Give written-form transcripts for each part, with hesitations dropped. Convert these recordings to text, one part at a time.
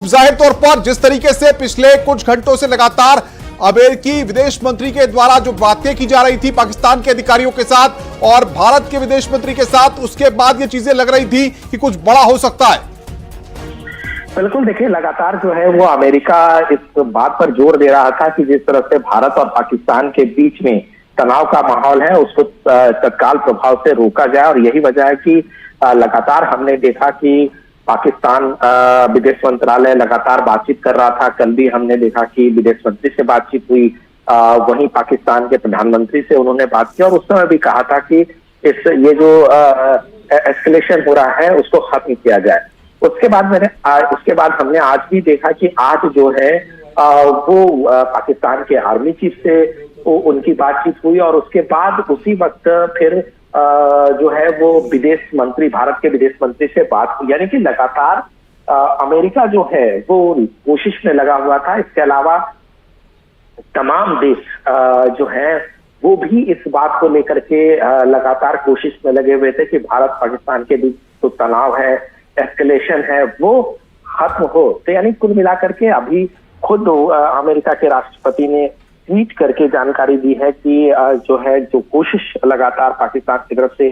जाहिर तौर पर जिस तरीके से पिछले कुछ घंटों से लगातार अमेरिकी विदेश मंत्री के द्वारा जो बातें की जा रही थी पाकिस्तान के अधिकारियों के साथ और भारत के विदेश मंत्री के साथ, उसके बाद ये चीजें लग रही थी कि कुछ बड़ा हो सकता है। बिल्कुल, देखिए लगातार जो है वो अमेरिका इस बात पर जोर दे रहा था कि जिस तरह से भारत और पाकिस्तान के बीच में तनाव का माहौल है उसको तत्काल प्रभाव से रोका जाए। और यही वजह है कि लगातार हमने देखा कि पाकिस्तान विदेश मंत्रालय लगातार बातचीत कर रहा था। कल भी हमने देखा कि विदेश मंत्री से बातचीत हुई, वहीं पाकिस्तान के प्रधानमंत्री से उन्होंने बात की और उस समय भी कहा था कि ये जो एस्केलेशन हो रहा है उसको खत्म किया जाए। उसके बाद हमने आज भी देखा कि आज जो है वो पाकिस्तान के आर्मी चीफ से उनकी बातचीत हुई और उसके बाद उसी वक्त फिर जो है वो भारत के विदेश मंत्री से बात हुई। यानी कि लगातार अमेरिका जो है वो कोशिश में लगा हुआ था। इसके अलावा तमाम देश जो है वो भी इस बात को लेकर के लगातार कोशिश में लगे हुए थे कि भारत पाकिस्तान के बीच जो तनाव है, एस्केलेशन है, वो खत्म हो। तो यानी कुल मिलाकर के अभी खुद अमेरिका के राष्ट्रपति ने ट्वीट करके जानकारी दी है कि जो कोशिश लगातार पाकिस्तान की तरफ से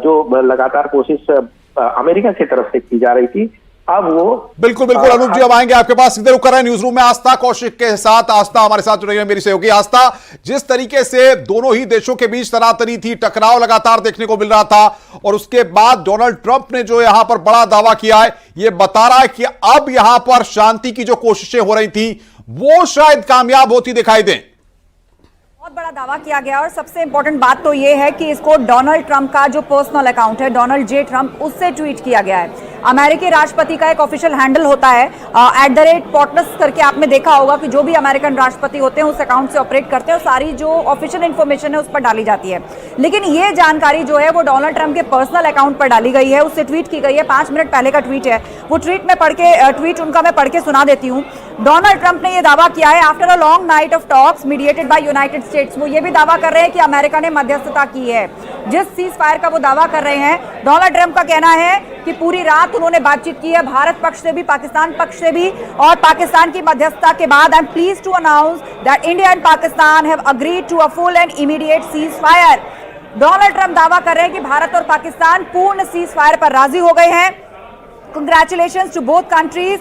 जो लगातार कोशिश अमेरिका की तरफ से की जा रही थी, अब वो बिल्कुल अनूप जी, अब आएंगे आपके पास, सीधे रुक कर रहे हैं न्यूज रूम में आस्था कौशिक के साथ। आस्था हमारे साथ जुड़ रही है, मेरी सहयोगी। आस्था, जिस तरीके से दोनों ही देशों के बीच तनातनी थी, टकराव लगातार देखने को मिल रहा था और उसके बाद डोनाल्ड ट्रंप ने जो यहां पर बड़ा दावा किया है, यह बता रहा है कि अब यहां पर शांति की जो कोशिशें हो रही थी वो शायद कामयाब होती दिखाई दें। बहुत बड़ा दावा किया गया और सबसे इंपॉर्टेंट बात तो ये है कि इसको डोनाल्ड ट्रंप का जो पर्सनल अकाउंट है, डोनाल्ड जे ट्रंप, उससे ट्वीट किया गया है। अमेरिकी राष्ट्रपति का एक ऑफिशियल हैंडल होता है @POTUS करके, आपने देखा होगा कि जो भी अमेरिकन राष्ट्रपति होते हैं उस अकाउंट से ऑपरेट करते हैं और सारी जो ऑफिशियल इन्फॉर्मेशन है उस पर डाली जाती है। लेकिन ये जानकारी जो है वो डोनाल्ड ट्रंप के पर्सनल अकाउंट पर डाली गई है, उससे ट्वीट की गई है। 5 मिनट पहले का ट्वीट है वो। ट्वीट उनका मैं पढ़ के सुना देती हूँ। डोनाल्ड ट्रंप ने यह दावा किया है, after a long night of talks mediated by United states. वो ये भी दावा कर रहे हैं कि अमेरिका ने मध्यस्थता की है। जिस सीज फायर का वो दावा कर रहे हैं, डोनाल्ड ट्रंप का कहना है कि पूरी रात उन्होंने बातचीत की है, भारत पक्ष से भी, पाकिस्तान पक्ष से भी, और पाकिस्तान की मध्यस्थता के बाद I am pleased to announce that India and Pakistan have agreed to a full and immediate cease fire. Donald Trump दावा कर रहे हैं कि भारत और पाकिस्तान पूर्ण सीज फायर पर राजी हो गए हैं। Congratulations to both countries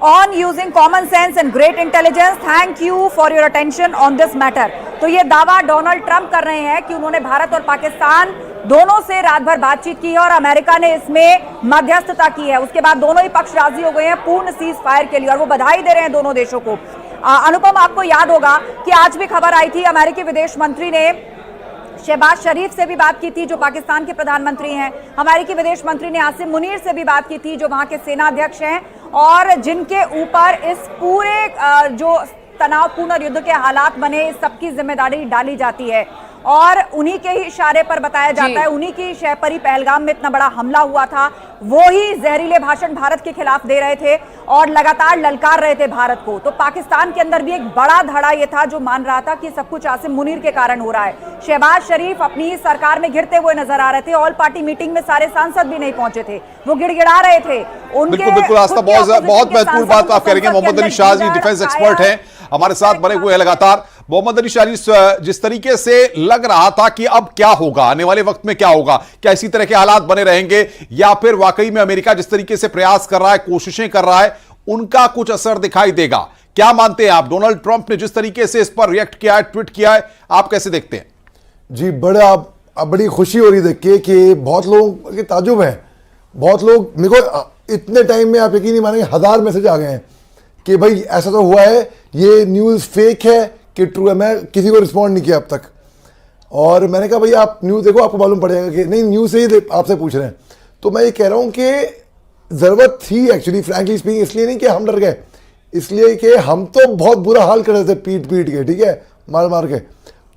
on using common sense and great intelligence. Thank you for your attention on this matter. तो ये दावा डोनाल्ड ट्रंप कर रहे हैं कि उन्होंने भारत और पाकिस्तान दोनों से रात भर बातचीत की है और अमेरिका ने इसमें मध्यस्थता की है। उसके बाद दोनों ही पक्ष राजी हो गए हैं पूर्ण सीज फायर के लिए और वो बधाई दे रहे हैं दोनों देशों को। अनुपम, आपको याद होगा कि आज भी खबर आई थी, अमेरिकी विदेश मंत्री ने शहबाज शरीफ से भी बात की थी जो पाकिस्तान के प्रधानमंत्री हैं। अमेरिकी विदेश मंत्री ने आसिम मुनीर से भी बात की थी जो वहां के सेना अध्यक्ष हैं और जिनके ऊपर इस पूरे जो तनावपूर्ण युद्ध के हालात बने, इस सबकी जिम्मेदारी डाली जाती है और उन्हीं के ही इशारे पर बताया जाता है, उन्हीं की शह पर ही पहलगाम में इतना बड़ा हमला हुआ था। वो ही जहरीले भाषण भारत के खिलाफ दे रहे थे और लगातार ललकार रहे थे भारत को। तो पाकिस्तान के अंदर भी एक बड़ा धड़ा ये था जो मान रहा था कि सब कुछ आसिम मुनीर के कारण हो रहा है। शहबाज शरीफ अपनी सरकार में घिरते हुए नजर आ रहे थे। ऑल पार्टी मीटिंग में सारे सांसद भी नहीं पहुंचे थे, वो गिड़गिड़ा रहे थे। बिल्कुल आस्था, बहुत महत्वपूर्ण बात आप कह रही हैं। मोहम्मद अली शाह जी डिफेंस एक्सपर्ट हैं, हमारे साथ बने हुए हैं लगातार। मोहम्मद अली शाह जी, जिस तरीके से लग रहा था कि अब क्या होगा, आने वाले वक्त में क्या होगा, क्या इसी तरह के हालात बने रहेंगे या फिर वाकई में अमेरिका जिस तरीके से प्रयास कर रहा है, कोशिशें कर रहा है, उनका कुछ असर दिखाई देगा? क्या मानते हैं आप? डोनाल्ड ट्रंप ने जिस तरीके से इस पर रिएक्ट किया है, ट्वीट किया है, आप कैसे देखते हैं? जी, बड़ी खुशी हो रही देख के कि बहुत लोग के ताजुब है। बहुत लोग, मेरे को इतने टाइम में आप यकीन नहीं मानेंगे 1000 मैसेज आ गए हैं कि भाई ऐसा तो हुआ है, ये न्यूज़ फेक है कि ट्रू है। मैं किसी को रिस्पॉन्ड नहीं किया अब तक और मैंने कहा भाई आप न्यूज़ देखो, आपको मालूम पड़ेगा कि नहीं, न्यूज़ से ही आपसे पूछ रहे हैं। तो मैं ये कह रहा हूँ कि ज़रूरत थी एक्चुअली, फ्रैंकली स्पीकिंग, इसलिए नहीं कि हम डर गए, इसलिए कि हम तो बहुत बुरा हाल कर रहे थे पीट के, ठीक है, मार के।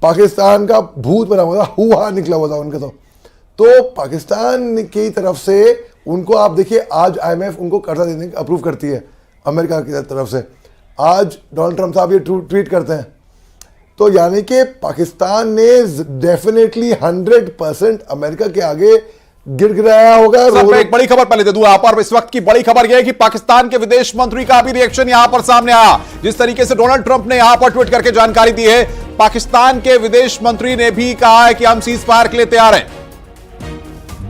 पाकिस्तान का भूत बना हुआ था, हुआ निकला हुआ था उनके। तो पाकिस्तान की तरफ से उनको आप देखिए, आज IMF उनको कर्जा देने की अप्रूव करती है अमेरिका की तरफ से। आज डोनाल्ड ट्रंप साहब ये ट्वीट करते हैं, तो यानी कि पाकिस्तान ने डेफिनेटली 100% अमेरिका के आगे गिड़गिड़ाया होगा। सर, मैं एक बड़ी खबर पहले दे दूं यहां पर। इस वक्त की बड़ी खबर यह है कि पाकिस्तान के विदेश मंत्री का भी रिएक्शन यहां पर सामने आया। जिस तरीके से डोनाल्ड ट्रंप ने यहां पर ट्वीट करके जानकारी दी है, पाकिस्तान के विदेश मंत्री ने भी कहा है कि हम सीज फायर के लिए तैयार हैं।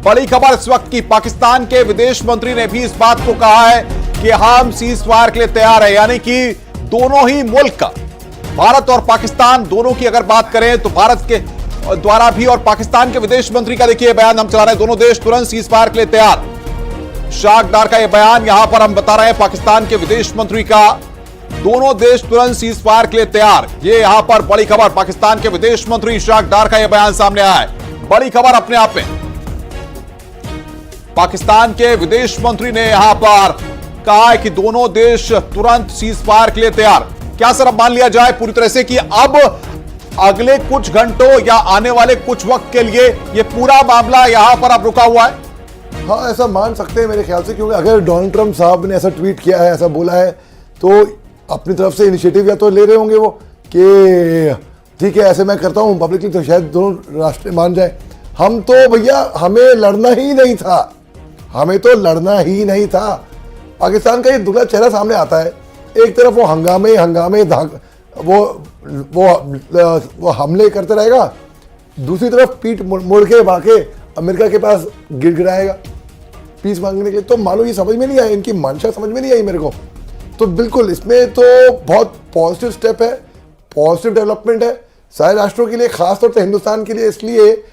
बड़ी खबर इस वक्त की, पाकिस्तान के विदेश मंत्री ने भी इस बात को कहा है कि हम सीज फायर के लिए तैयार हैं। यानी कि दोनों ही मुल्क, भारत और पाकिस्तान दोनों की अगर बात करें तो भारत के द्वारा भी और पाकिस्तान के विदेश मंत्री का देखिए बयान हम चला रहे हैं, दोनों देश तुरंत सीज फायर के लिए तैयार। शाख डार का यह बयान यहां पर हम बता रहे हैं, पाकिस्तान के विदेश मंत्री का, दोनों देश तुरंत सीज फायर के लिए तैयार। ये यहां पर बड़ी खबर, पाकिस्तान के विदेश मंत्री शाख डार का यह बयान सामने आया है। बड़ी खबर अपने आप में, पाकिस्तान के विदेश मंत्री ने यहां पर कहा है कि दोनों देश तुरंत सीज फायर के लिए तैयार। क्या सर अब मान लिया जाए पूरी तरह से कि अब अगले कुछ घंटों या आने वाले कुछ वक्त के लिए ये पूरा मामला यहां पर अब रुका हुआ है? हाँ, ऐसा मान सकते हैं मेरे ख्याल से, क्योंकि अगर डोनाल्ड ट्रंप साहब ने ऐसा ट्वीट किया है, ऐसा बोला है, तो अपनी तरफ से इनिशिएटिव या तो ले रहे होंगे वो कि ठीक है ऐसे मैं करता हूँ पब्लिकली, तो शायद दोनों राष्ट्र मान जाए। हम तो भैया हमें लड़ना ही नहीं था, हमें तो लड़ना ही नहीं था। पाकिस्तान का ये दुगला चेहरा सामने आता है। एक तरफ वो हंगामे वो हमले करते रहेगा, दूसरी तरफ पीठ मुड़ के भागे अमेरिका के पास गिड़गिड़ाएगा पीस मांगने के लिए। तो मानो ये समझ में नहीं आई, इनकी मंशा समझ में नहीं आई मेरे को। तो बिल्कुल इसमें तो बहुत पॉजिटिव स्टेप है, पॉजिटिव डेवलपमेंट है सारे राष्ट्रों के लिए, खासतौर से हिंदुस्तान के लिए, इसलिए